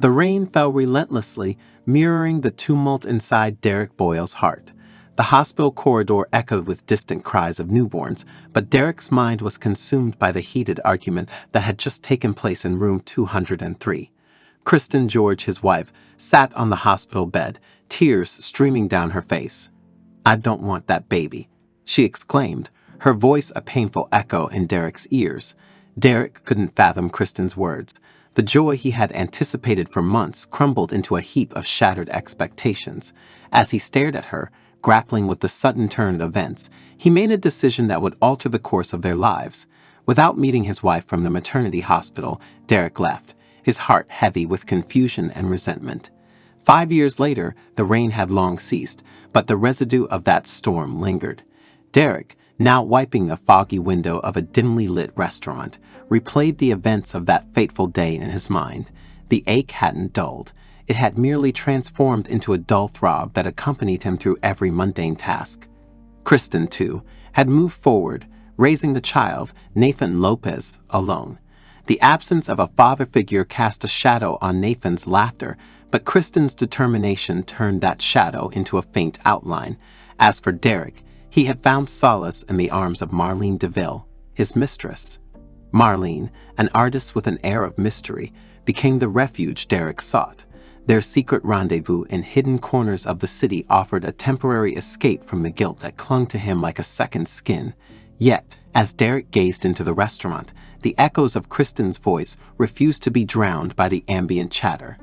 The rain fell relentlessly, mirroring the tumult inside Derek Boyle's heart. The hospital corridor echoed with distant cries of newborns, but Derek's mind was consumed by the heated argument that had just taken place in room 203. Kristen George, his wife, sat on the hospital bed, tears streaming down her face. "I don't want that baby," she exclaimed, her voice a painful echo in Derek's ears. Derek couldn't fathom Kristen's words. The joy he had anticipated for months crumbled into a heap of shattered expectations. As he stared at her, grappling with the sudden turn of events, he made a decision that would alter the course of their lives. Without meeting his wife from the maternity hospital, Derek left, his heart heavy with confusion and resentment. 5 years later, the rain had long ceased, but the residue of that storm lingered. Derek, now wiping a foggy window of a dimly lit restaurant, replayed the events of that fateful day in his mind. The ache hadn't dulled. It had merely transformed into a dull throb that accompanied him through every mundane task. Kristen, too, had moved forward, raising the child, Nathan Lopez, alone. The absence of a father figure cast a shadow on Nathan's laughter, but Kristen's determination turned that shadow into a faint outline. As for Derek, he had found solace in the arms of Marlene DeVille, his mistress. Marlene, an artist with an air of mystery, became the refuge Derek sought. Their secret rendezvous in hidden corners of the city offered a temporary escape from the guilt that clung to him like a second skin. Yet, as Derek gazed into the restaurant, the echoes of Kristen's voice refused to be drowned by the ambient chatter.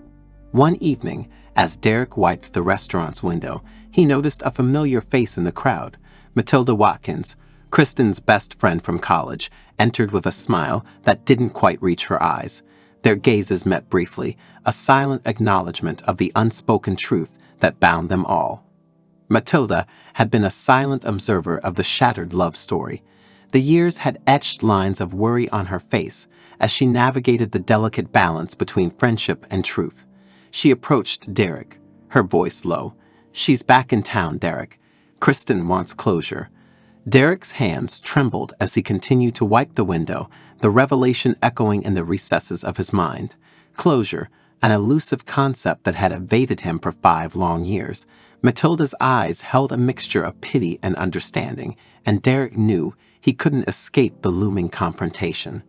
One evening, as Derek wiped the restaurant's window, he noticed a familiar face in the crowd. Matilda Watkins, Kristen's best friend from college, entered with a smile that didn't quite reach her eyes. Their gazes met briefly, a silent acknowledgement of the unspoken truth that bound them all. Matilda had been a silent observer of the shattered love story. The years had etched lines of worry on her face as she navigated the delicate balance between friendship and truth. She approached Derek, her voice low. "She's back in town, Derek. Kristen wants closure." Derek's hands trembled as he continued to wipe the window, the revelation echoing in the recesses of his mind. Closure, an elusive concept that had evaded him for 5 long years. Matilda's eyes held a mixture of pity and understanding, and Derek knew he couldn't escape the looming confrontation.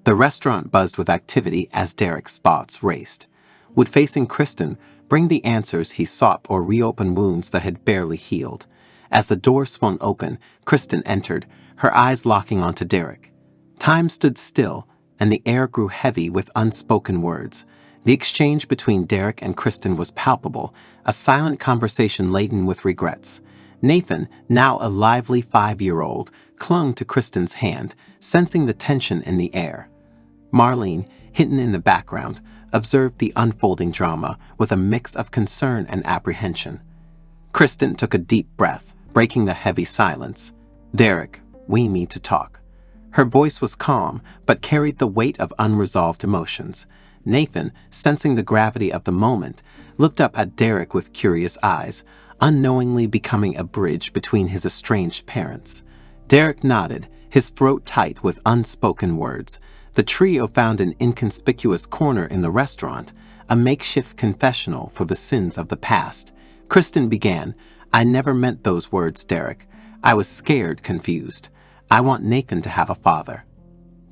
The restaurant buzzed with activity as Derek's thoughts raced. Would facing Kristen bring the answers he sought or reopen wounds that had barely healed? As the door swung open, Kristen entered, her eyes locking onto Derek. Time stood still, and the air grew heavy with unspoken words. The exchange between Derek and Kristen was palpable, a silent conversation laden with regrets. Nathan, now a lively 5-year-old, clung to Kristen's hand, sensing the tension in the air. Marlene, hidden in the background, observed the unfolding drama with a mix of concern and apprehension. Kristen took a deep breath, breaking the heavy silence. "Derek, we need to talk." Her voice was calm, but carried the weight of unresolved emotions. Nathan, sensing the gravity of the moment, looked up at Derek with curious eyes, unknowingly becoming a bridge between his estranged parents. Derek nodded, his throat tight with unspoken words. The trio found an inconspicuous corner in the restaurant, a makeshift confessional for the sins of the past. Kristen began, "I never meant those words, Derek. I was scared, confused. I want Nathan to have a father."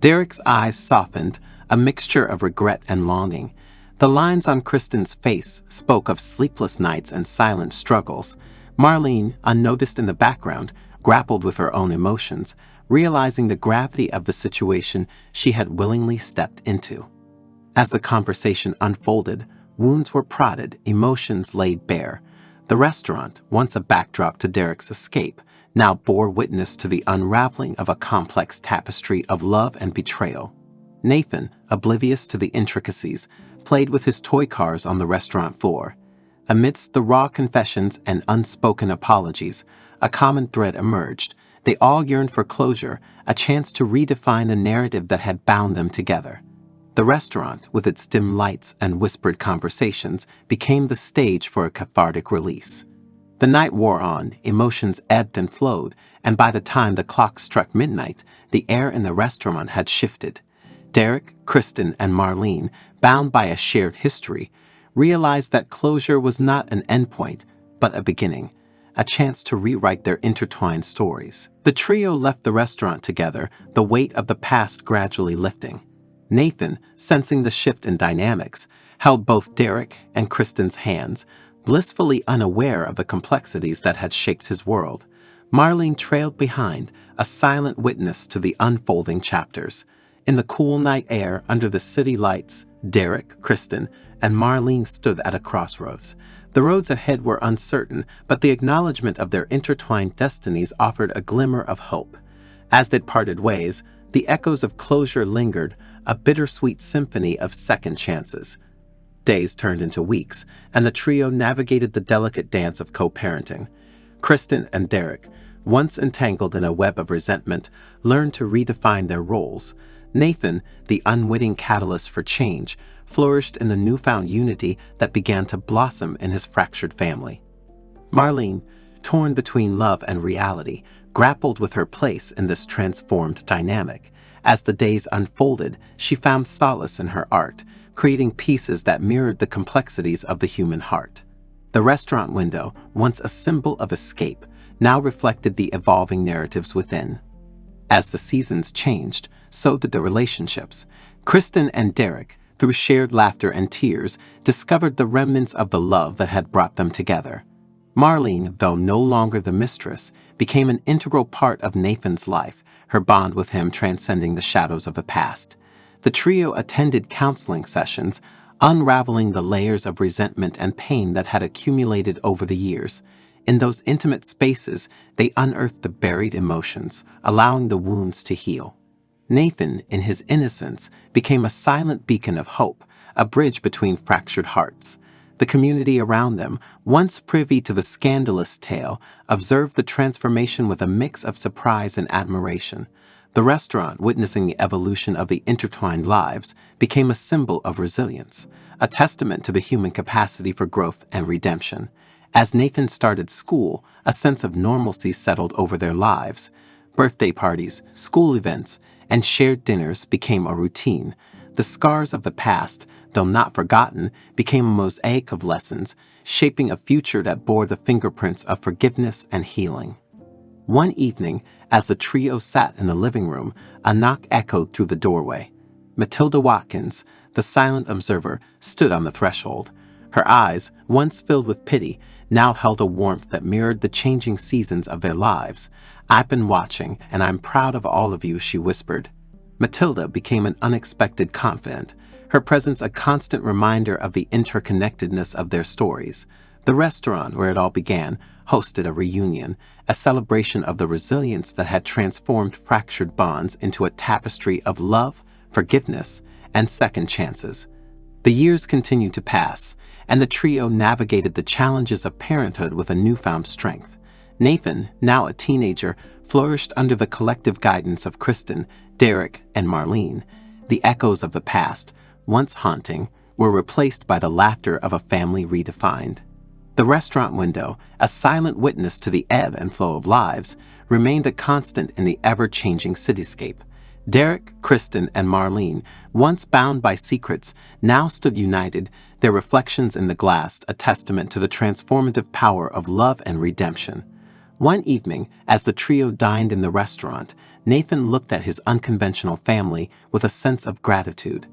Derek's eyes softened, a mixture of regret and longing. The lines on Kristen's face spoke of sleepless nights and silent struggles. Marlene, unnoticed in the background, grappled with her own emotions, realizing the gravity of the situation she had willingly stepped into. As the conversation unfolded, wounds were prodded, emotions laid bare. The restaurant, once a backdrop to Derek's escape, now bore witness to the unraveling of a complex tapestry of love and betrayal. Nathan, oblivious to the intricacies, played with his toy cars on the restaurant floor. Amidst the raw confessions and unspoken apologies, a common thread emerged. They all yearned for closure, a chance to redefine the narrative that had bound them together. The restaurant, with its dim lights and whispered conversations, became the stage for a cathartic release. The night wore on, emotions ebbed and flowed, and by the time the clock struck midnight, the air in the restaurant had shifted. Derek, Kristen, and Marlene, bound by a shared history, realized that closure was not an endpoint, but a beginning, a chance to rewrite their intertwined stories. The trio left the restaurant together, the weight of the past gradually lifting. Nathan, sensing the shift in dynamics, held both Derek and Kristen's hands, blissfully unaware of the complexities that had shaped his world. Marlene trailed behind, a silent witness to the unfolding chapters. In the cool night air under the city lights, Derek, Kristen, and Marlene stood at a crossroads. The roads ahead were uncertain, but the acknowledgement of their intertwined destinies offered a glimmer of hope. As they parted ways, the echoes of closure lingered, a bittersweet symphony of second chances. Days turned into weeks, and the trio navigated the delicate dance of co-parenting. Kristen and Derek, once entangled in a web of resentment, learned to redefine their roles. Nathan, the unwitting catalyst for change, flourished in the newfound unity that began to blossom in his fractured family. Marlene, torn between love and reality, grappled with her place in this transformed dynamic. As the days unfolded, she found solace in her art, creating pieces that mirrored the complexities of the human heart. The restaurant window, once a symbol of escape, now reflected the evolving narratives within. As the seasons changed, so did the relationships. Kristen and Derek, through shared laughter and tears, discovered the remnants of the love that had brought them together. Marlene, though no longer the mistress, became an integral part of Nathan's life, her bond with him transcending the shadows of the past. The trio attended counseling sessions, unraveling the layers of resentment and pain that had accumulated over the years. In those intimate spaces, they unearthed the buried emotions, allowing the wounds to heal. Nathan, in his innocence, became a silent beacon of hope, a bridge between fractured hearts. The community around them, once privy to the scandalous tale, observed the transformation with a mix of surprise and admiration. The restaurant, witnessing the evolution of the intertwined lives, became a symbol of resilience, a testament to the human capacity for growth and redemption. As Nathan started school, a sense of normalcy settled over their lives. Birthday parties, school events, and shared dinners became a routine. The scars of the past, though not forgotten, became a mosaic of lessons, shaping a future that bore the fingerprints of forgiveness and healing. One evening, as the trio sat in the living room, a knock echoed through the doorway. Matilda Watkins, the silent observer, stood on the threshold. Her eyes, once filled with pity, now held a warmth that mirrored the changing seasons of their lives. "I've been watching, and I'm proud of all of you," she whispered. Matilda became an unexpected confidant, her presence a constant reminder of the interconnectedness of their stories. The restaurant where it all began hosted a reunion, a celebration of the resilience that had transformed fractured bonds into a tapestry of love, forgiveness, and second chances. The years continued to pass, and the trio navigated the challenges of parenthood with a newfound strength. Nathan, now a teenager, flourished under the collective guidance of Kristen, Derek, and Marlene. The echoes of the past, once haunting, were replaced by the laughter of a family redefined. The restaurant window, a silent witness to the ebb and flow of lives, remained a constant in the ever-changing cityscape. Derek, Kristen, and Marlene, once bound by secrets, now stood united, their reflections in the glass a testament to the transformative power of love and redemption. One evening, as the trio dined in the restaurant, Nathan looked at his unconventional family with a sense of gratitude.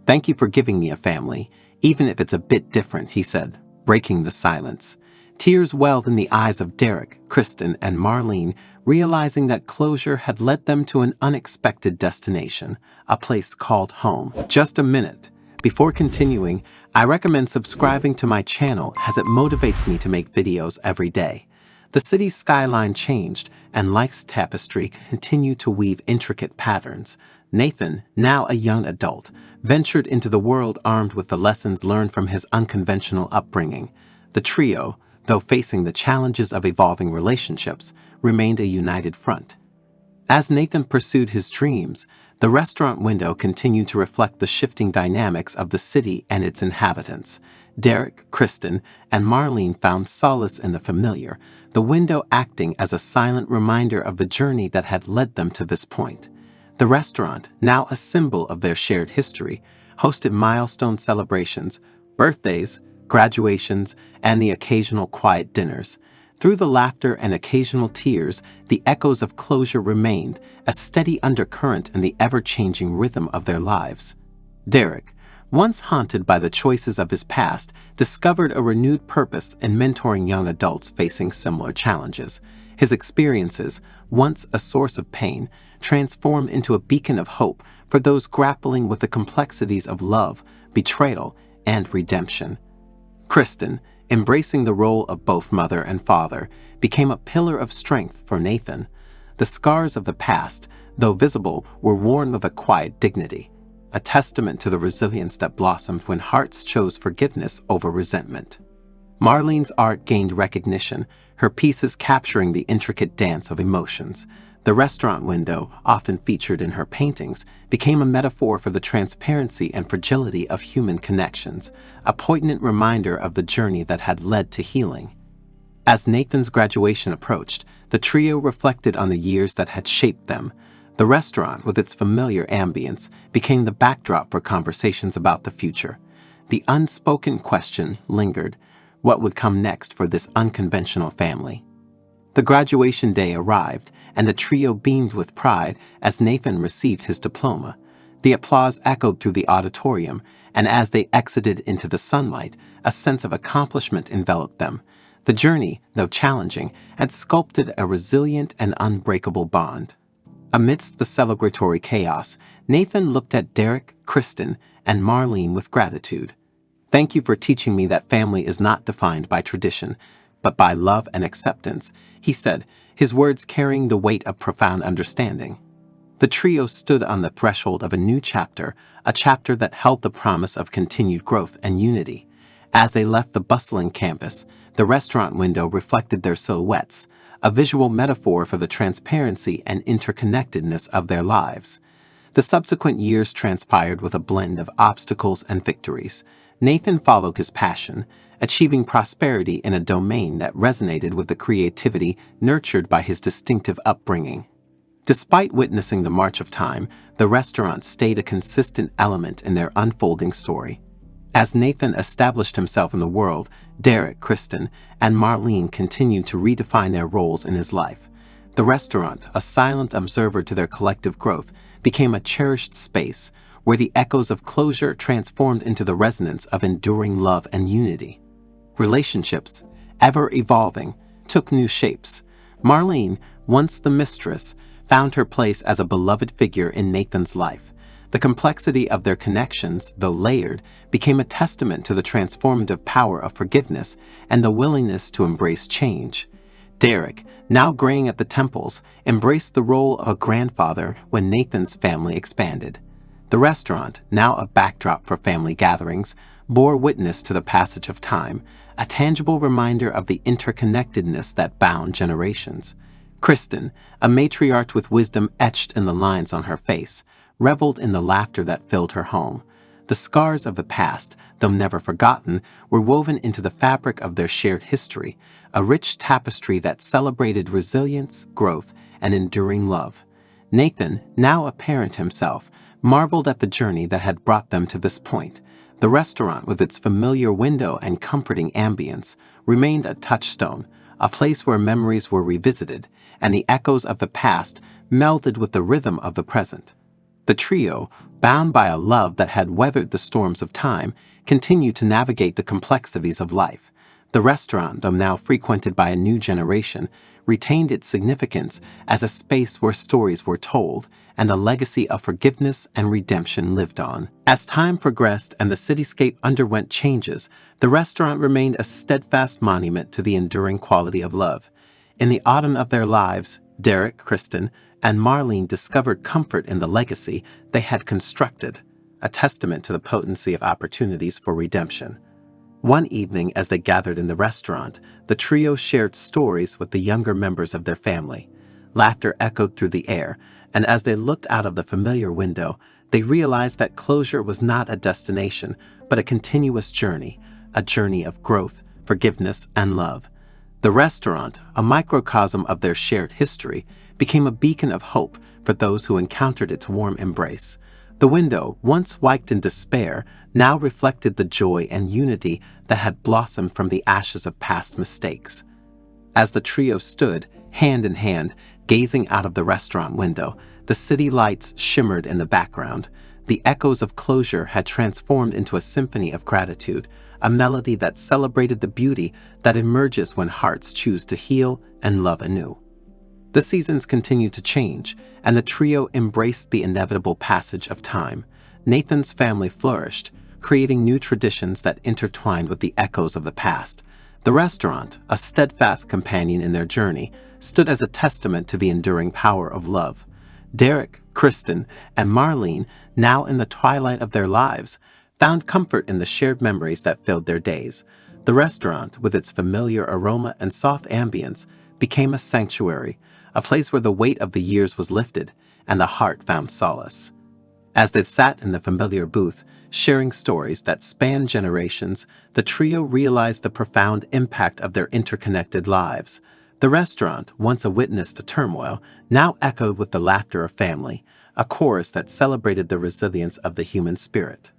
"Thank you for giving me a family, even if it's a bit different," he said, breaking the silence. Tears welled in the eyes of Derek, Kristen, and Marlene, realizing that closure had led them to an unexpected destination, a place called home. Just a minute. Before continuing, I recommend subscribing to my channel as it motivates me to make videos every day. The city's skyline changed, and life's tapestry continued to weave intricate patterns. Nathan, now a young adult, ventured into the world armed with the lessons learned from his unconventional upbringing. The trio, though facing the challenges of evolving relationships, remained a united front. As Nathan pursued his dreams, the restaurant window continued to reflect the shifting dynamics of the city and its inhabitants. Derek, Kristen, and Marlene found solace in the familiar, the window acting as a silent reminder of the journey that had led them to this point. The restaurant, now a symbol of their shared history, hosted milestone celebrations, birthdays, graduations, and the occasional quiet dinners. Through the laughter and occasional tears, the echoes of closure remained, a steady undercurrent in the ever-changing rhythm of their lives. Derek, once haunted by the choices of his past, discovered a renewed purpose in mentoring young adults facing similar challenges. His experiences, once a source of pain, transformed into a beacon of hope for those grappling with the complexities of love, betrayal, and redemption. Kristen, embracing the role of both mother and father, became a pillar of strength for Nathan. The scars of the past, though visible, were worn with a quiet dignity, a testament to the resilience that blossomed when hearts chose forgiveness over resentment. Marlene's art gained recognition, her pieces capturing the intricate dance of emotions. The restaurant window, often featured in her paintings, became a metaphor for the transparency and fragility of human connections, a poignant reminder of the journey that had led to healing. As Nathan's graduation approached, the trio reflected on the years that had shaped them. The restaurant, with its familiar ambience, became the backdrop for conversations about the future. The unspoken question lingered: what would come next for this unconventional family? The graduation day arrived, and the trio beamed with pride as Nathan received his diploma. The applause echoed through the auditorium, and as they exited into the sunlight, a sense of accomplishment enveloped them. The journey, though challenging, had sculpted a resilient and unbreakable bond. Amidst the celebratory chaos, Nathan looked at Derek, Kristen, and Marlene with gratitude. "Thank you for teaching me that family is not defined by tradition, but by love and acceptance," he said, his words carrying the weight of profound understanding. The trio stood on the threshold of a new chapter, a chapter that held the promise of continued growth and unity. As they left the bustling campus, the restaurant window reflected their silhouettes, a visual metaphor for the transparency and interconnectedness of their lives. The subsequent years transpired with a blend of obstacles and victories. Nathan followed his passion, achieving prosperity in a domain that resonated with the creativity nurtured by his distinctive upbringing. Despite witnessing the march of time, the restaurant stayed a consistent element in their unfolding story. As Nathan established himself in the world, Derek, Kristen, and Marlene continued to redefine their roles in his life. The restaurant, a silent observer to their collective growth, became a cherished space where the echoes of closure transformed into the resonance of enduring love and unity. Relationships, ever evolving, took new shapes. Marlene, once the mistress, found her place as a beloved figure in Nathan's life. The complexity of their connections, though layered, became a testament to the transformative power of forgiveness and the willingness to embrace change. Derek, now graying at the temples, embraced the role of a grandfather when Nathan's family expanded. The restaurant, now a backdrop for family gatherings, bore witness to the passage of time, a tangible reminder of the interconnectedness that bound generations. Kristen, a matriarch with wisdom etched in the lines on her face, reveled in the laughter that filled her home. The scars of the past, though never forgotten, were woven into the fabric of their shared history, a rich tapestry that celebrated resilience, growth, and enduring love. Nathan, now a parent himself, marveled at the journey that had brought them to this point. The restaurant, with its familiar window and comforting ambience, remained a touchstone, a place where memories were revisited, and the echoes of the past melded with the rhythm of the present. The trio, bound by a love that had weathered the storms of time, continued to navigate the complexities of life. The restaurant, though now frequented by a new generation, retained its significance as a space where stories were told and a legacy of forgiveness and redemption lived on. As time progressed and the cityscape underwent changes, the restaurant remained a steadfast monument to the enduring quality of love. In the autumn of their lives, Derek, Kristen, and Marlene discovered comfort in the legacy they had constructed, a testament to the potency of opportunities for redemption. One evening, as they gathered in the restaurant, the trio shared stories with the younger members of their family. Laughter echoed through the air, and as they looked out of the familiar window, they realized that closure was not a destination, but a continuous journey, a journey of growth, forgiveness, and love. The restaurant, a microcosm of their shared history, became a beacon of hope, for those who encountered its warm embrace. The window, once wiped in despair, now reflected the joy and unity that had blossomed from the ashes of past mistakes. As the trio stood, hand in hand, gazing out of the restaurant window, the city lights shimmered in the background. The echoes of closure had transformed into a symphony of gratitude, a melody that celebrated the beauty that emerges when hearts choose to heal and love anew. The seasons continued to change, and the trio embraced the inevitable passage of time. Nathan's family flourished, creating new traditions that intertwined with the echoes of the past. The restaurant, a steadfast companion in their journey, stood as a testament to the enduring power of love. Derek, Kristen, and Marlene, now in the twilight of their lives, found comfort in the shared memories that filled their days. The restaurant, with its familiar aroma and soft ambience, became a sanctuary, a place where the weight of the years was lifted and the heart found solace. As they sat in the familiar booth, sharing stories that spanned generations, the trio realized the profound impact of their interconnected lives. The restaurant, once a witness to turmoil, now echoed with the laughter of family, a chorus that celebrated the resilience of the human spirit.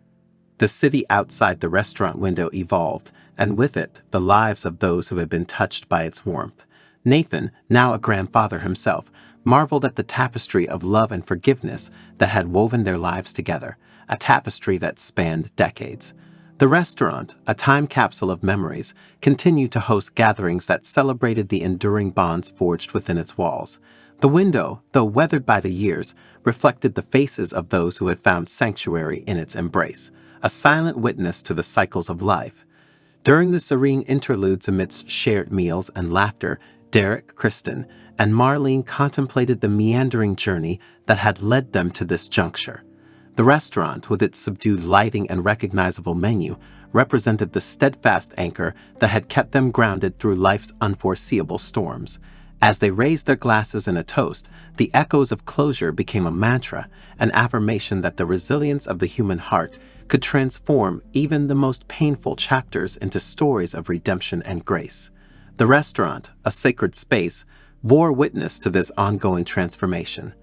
The city outside the restaurant window evolved, and with it, the lives of those who had been touched by its warmth. Nathan, now a grandfather himself, marveled at the tapestry of love and forgiveness that had woven their lives together, a tapestry that spanned decades. The restaurant, a time capsule of memories, continued to host gatherings that celebrated the enduring bonds forged within its walls. The window, though weathered by the years, reflected the faces of those who had found sanctuary in its embrace, a silent witness to the cycles of life. During the serene interludes amidst shared meals and laughter, Derek, Kristen, and Marlene contemplated the meandering journey that had led them to this juncture. The restaurant, with its subdued lighting and recognizable menu, represented the steadfast anchor that had kept them grounded through life's unforeseeable storms. As they raised their glasses in a toast, the echoes of closure became a mantra, an affirmation that the resilience of the human heart could transform even the most painful chapters into stories of redemption and grace. The restaurant, a sacred space, bore witness to this ongoing transformation.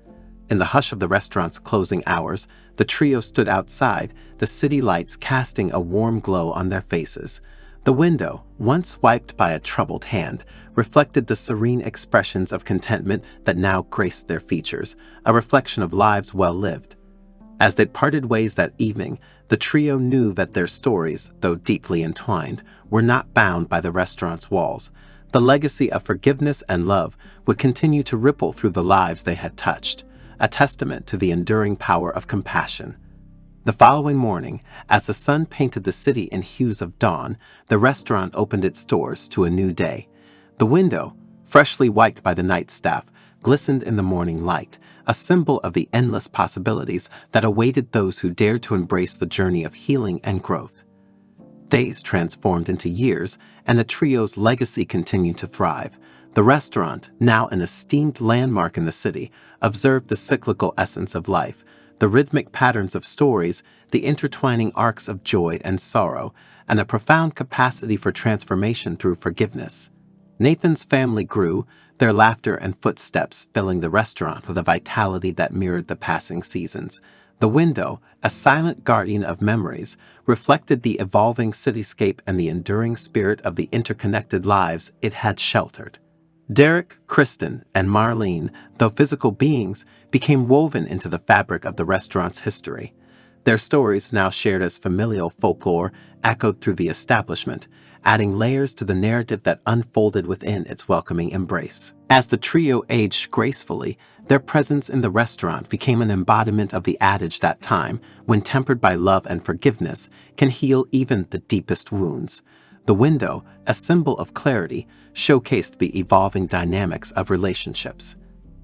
In the hush of the restaurant's closing hours, the trio stood outside, the city lights casting a warm glow on their faces. The window, once wiped by a troubled hand, reflected the serene expressions of contentment that now graced their features, a reflection of lives well lived. As they parted ways that evening, the trio knew that their stories, though deeply entwined, were not bound by the restaurant's walls. The legacy of forgiveness and love would continue to ripple through the lives they had touched, a testament to the enduring power of compassion. The following morning, as the sun painted the city in hues of dawn, the restaurant opened its doors to a new day. The window, freshly wiped by the night staff, glistened in the morning light, a symbol of the endless possibilities that awaited those who dared to embrace the journey of healing and growth. Days transformed into years, and the trio's legacy continued to thrive. The restaurant, now an esteemed landmark in the city, observed the cyclical essence of life, the rhythmic patterns of stories, the intertwining arcs of joy and sorrow, and a profound capacity for transformation through forgiveness. Nathan's family grew, their laughter and footsteps filling the restaurant with a vitality that mirrored the passing seasons. The window, a silent guardian of memories, reflected the evolving cityscape and the enduring spirit of the interconnected lives it had sheltered. Derek, Kristen, and Marlene, though physical beings, became woven into the fabric of the restaurant's history. Their stories, now shared as familial folklore, echoed through the establishment, adding layers to the narrative that unfolded within its welcoming embrace. As the trio aged gracefully, their presence in the restaurant became an embodiment of the adage that time, when tempered by love and forgiveness, can heal even the deepest wounds. The window, a symbol of clarity, showcased the evolving dynamics of relationships.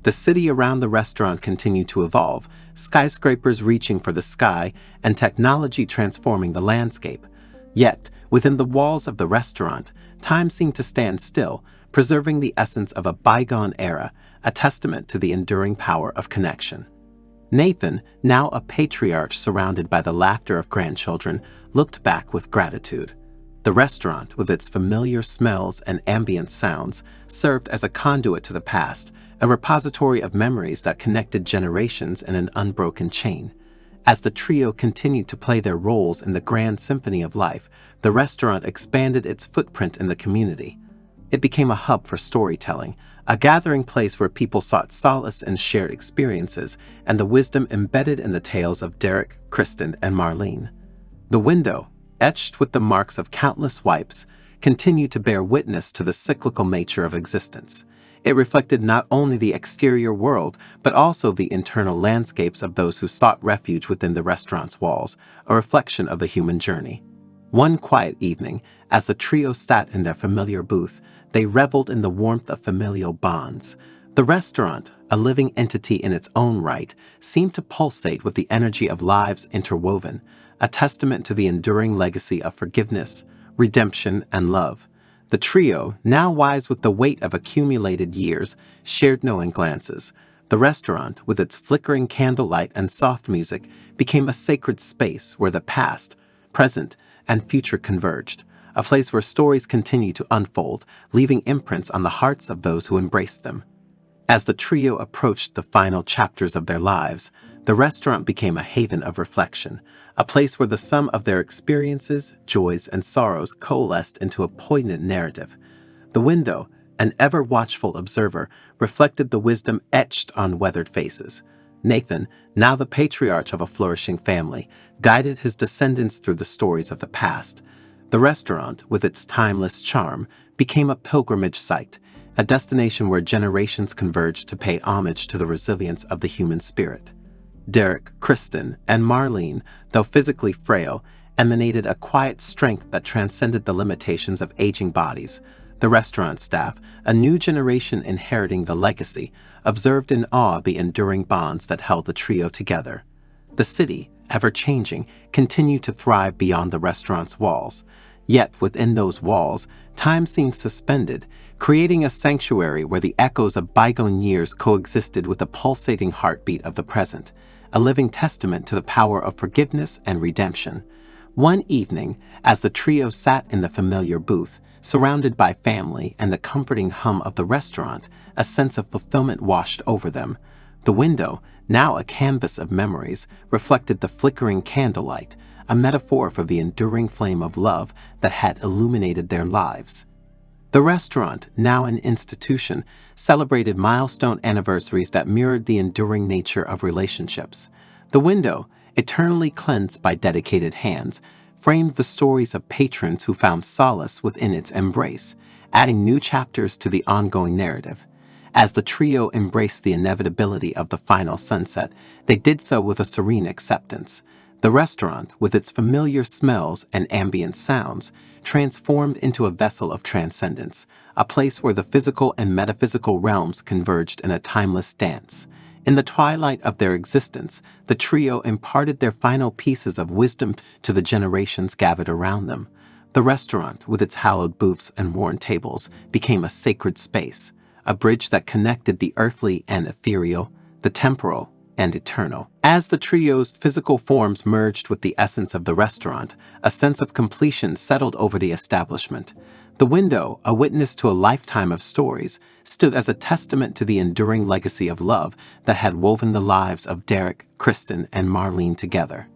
The city around the restaurant continued to evolve, skyscrapers reaching for the sky and technology transforming the landscape. Yet, within the walls of the restaurant, time seemed to stand still, preserving the essence of a bygone era, a testament to the enduring power of connection. Nathan, now a patriarch surrounded by the laughter of grandchildren, looked back with gratitude. The restaurant, with its familiar smells and ambient sounds, served as a conduit to the past, a repository of memories that connected generations in an unbroken chain. As the trio continued to play their roles in the grand symphony of life, the restaurant expanded its footprint in the community. It became a hub for storytelling, a gathering place where people sought solace in shared experiences and the wisdom embedded in the tales of Derek, Kristen, and Marlene. The window, etched with the marks of countless wipes, continued to bear witness to the cyclical nature of existence. It reflected not only the exterior world, but also the internal landscapes of those who sought refuge within the restaurant's walls, a reflection of the human journey. One quiet evening, as the trio sat in their familiar booth, they reveled in the warmth of familial bonds. The restaurant, a living entity in its own right, seemed to pulsate with the energy of lives interwoven, a testament to the enduring legacy of forgiveness, redemption, and love. The trio, now wise with the weight of accumulated years, shared knowing glances. The restaurant, with its flickering candlelight and soft music, became a sacred space where the past, present, and future converged, a place where stories continue to unfold, leaving imprints on the hearts of those who embraced them. As the trio approached the final chapters of their lives, the restaurant became a haven of reflection, a place where the sum of their experiences, joys, and sorrows coalesced into a poignant narrative. The window, an ever-watchful observer, reflected the wisdom etched on weathered faces. Nathan, now the patriarch of a flourishing family, guided his descendants through the stories of the past. The restaurant, with its timeless charm, became a pilgrimage site, a destination where generations converged to pay homage to the resilience of the human spirit. Derek, Kristen, and Marlene, though physically frail, emanated a quiet strength that transcended the limitations of aging bodies. The restaurant staff, a new generation inheriting the legacy, observed in awe the enduring bonds that held the trio together. The city, ever-changing, continued to thrive beyond the restaurant's walls. Yet within those walls, time seemed suspended, creating a sanctuary where the echoes of bygone years coexisted with the pulsating heartbeat of the present, a living testament to the power of forgiveness and redemption. One evening, as the trio sat in the familiar booth, surrounded by family and the comforting hum of the restaurant, a sense of fulfillment washed over them. The window, now a canvas of memories, reflected the flickering candlelight, a metaphor for the enduring flame of love that had illuminated their lives. The restaurant, now an institution, celebrated milestone anniversaries that mirrored the enduring nature of relationships. The window, eternally cleansed by dedicated hands, framed the stories of patrons who found solace within its embrace, adding new chapters to the ongoing narrative. As the trio embraced the inevitability of the final sunset, they did so with a serene acceptance. The restaurant, with its familiar smells and ambient sounds, transformed into a vessel of transcendence, a place where the physical and metaphysical realms converged in a timeless dance. In the twilight of their existence, the trio imparted their final pieces of wisdom to the generations gathered around them. The restaurant, with its hallowed booths and worn tables, became a sacred space, a bridge that connected the earthly and ethereal, the temporal and eternal. As the trio's physical forms merged with the essence of the restaurant, a sense of completion settled over the establishment. The window, a witness to a lifetime of stories, stood as a testament to the enduring legacy of love that had woven the lives of Derek, Kristen, and Marlene together.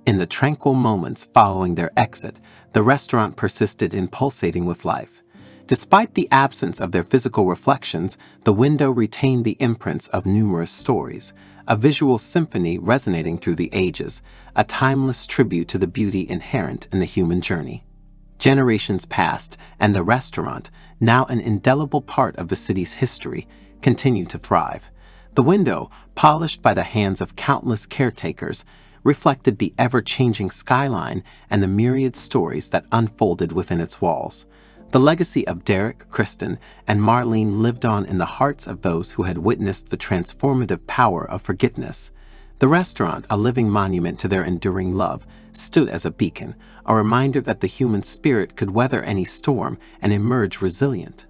In the tranquil moments following their exit, the restaurant persisted in pulsating with life. Despite the absence of their physical reflections, the window retained the imprints of numerous stories, a visual symphony resonating through the ages, a timeless tribute to the beauty inherent in the human journey. Generations passed, and the restaurant, now an indelible part of the city's history, continued to thrive. The window, polished by the hands of countless caretakers, reflected the ever-changing skyline and the myriad stories that unfolded within its walls. The legacy of Derek, Kristen, and Marlene lived on in the hearts of those who had witnessed the transformative power of forgiveness. The restaurant, a living monument to their enduring love, stood as a beacon, a reminder that the human spirit could weather any storm and emerge resilient.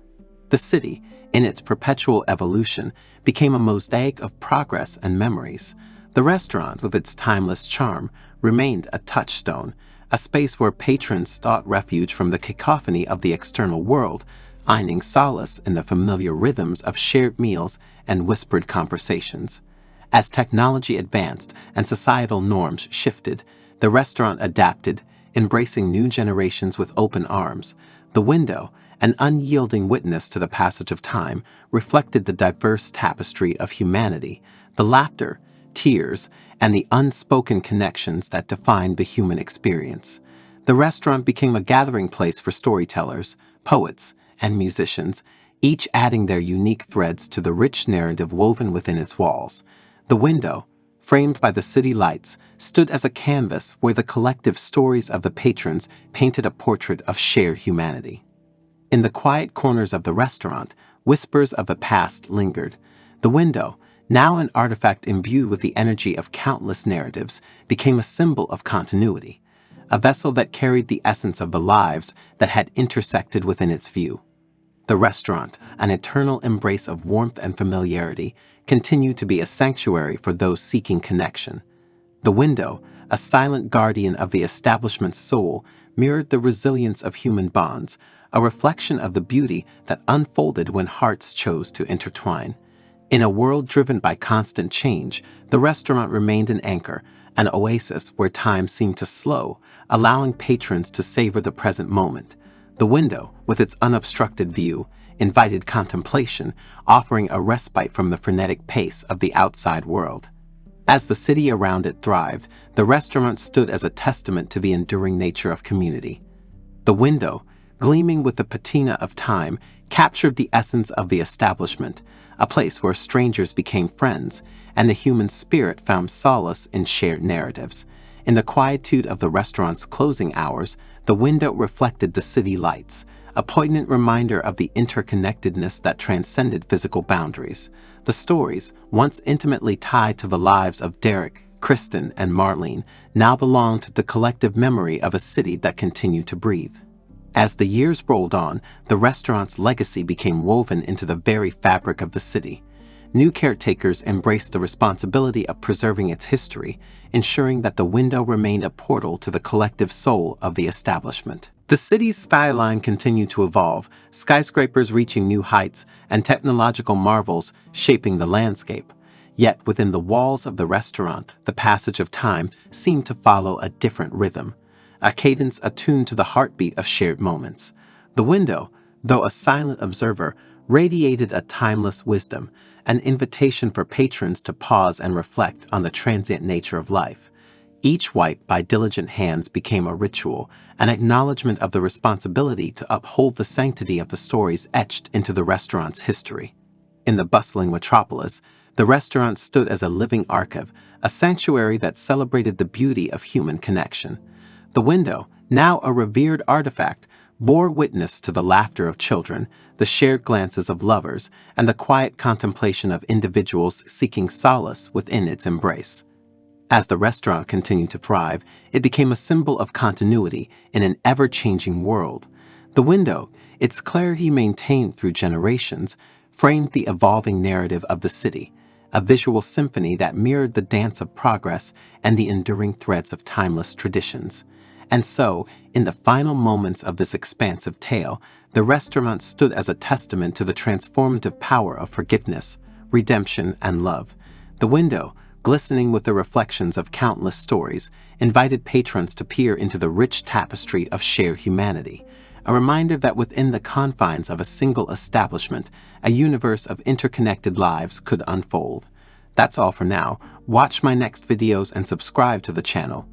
The city, in its perpetual evolution, became a mosaic of progress and memories. The restaurant, with its timeless charm, remained a touchstone, a space where patrons sought refuge from the cacophony of the external world, finding solace in the familiar rhythms of shared meals and whispered conversations. As technology advanced and societal norms shifted, the restaurant adapted, embracing new generations with open arms. The window, an unyielding witness to the passage of time, reflected the diverse tapestry of humanity, the laughter, tears, and the unspoken connections that defined the human experience. The restaurant became a gathering place for storytellers, poets, and musicians, each adding their unique threads to the rich narrative woven within its walls. The window, framed by the city lights, stood as a canvas where the collective stories of the patrons painted a portrait of shared humanity. In the quiet corners of the restaurant, whispers of the past lingered. The window, now an artifact imbued with the energy of countless narratives, became a symbol of continuity, a vessel that carried the essence of the lives that had intersected within its view. The restaurant, an eternal embrace of warmth and familiarity, continued to be a sanctuary for those seeking connection. The window, a silent guardian of the establishment's soul, mirrored the resilience of human bonds, a reflection of the beauty that unfolded when hearts chose to intertwine. In a world driven by constant change, the restaurant remained an anchor, an oasis where time seemed to slow, allowing patrons to savor the present moment. The window, with its unobstructed view, invited contemplation, offering a respite from the frenetic pace of the outside world. As the city around it thrived, the restaurant stood as a testament to the enduring nature of community. The window, gleaming with the patina of time, captured the essence of the establishment, a place where strangers became friends, and the human spirit found solace in shared narratives. In the quietude of the restaurant's closing hours, the window reflected the city lights, a poignant reminder of the interconnectedness that transcended physical boundaries. The stories, once intimately tied to the lives of Derek, Kristen, and Marlene, now belonged to the collective memory of a city that continued to breathe. As the years rolled on, the restaurant's legacy became woven into the very fabric of the city. New caretakers embraced the responsibility of preserving its history, ensuring that the window remained a portal to the collective soul of the establishment. The city's skyline continued to evolve, skyscrapers reaching new heights and technological marvels shaping the landscape. Yet within the walls of the restaurant, the passage of time seemed to follow a different rhythm, a cadence attuned to the heartbeat of shared moments. The window, though a silent observer, radiated a timeless wisdom, an invitation for patrons to pause and reflect on the transient nature of life. Each wipe by diligent hands became a ritual, an acknowledgement of the responsibility to uphold the sanctity of the stories etched into the restaurant's history. In the bustling metropolis, the restaurant stood as a living archive, a sanctuary that celebrated the beauty of human connection. The window, now a revered artifact, bore witness to the laughter of children, the shared glances of lovers, and the quiet contemplation of individuals seeking solace within its embrace. As the restaurant continued to thrive, it became a symbol of continuity in an ever-changing world. The window, its clarity maintained through generations, framed the evolving narrative of the city, a visual symphony that mirrored the dance of progress and the enduring threads of timeless traditions. And so, in the final moments of this expansive tale, the restaurant stood as a testament to the transformative power of forgiveness, redemption, and love. The window, glistening with the reflections of countless stories, invited patrons to peer into the rich tapestry of shared humanity, a reminder that within the confines of a single establishment, a universe of interconnected lives could unfold. That's all for now. Watch my next videos and subscribe to the channel.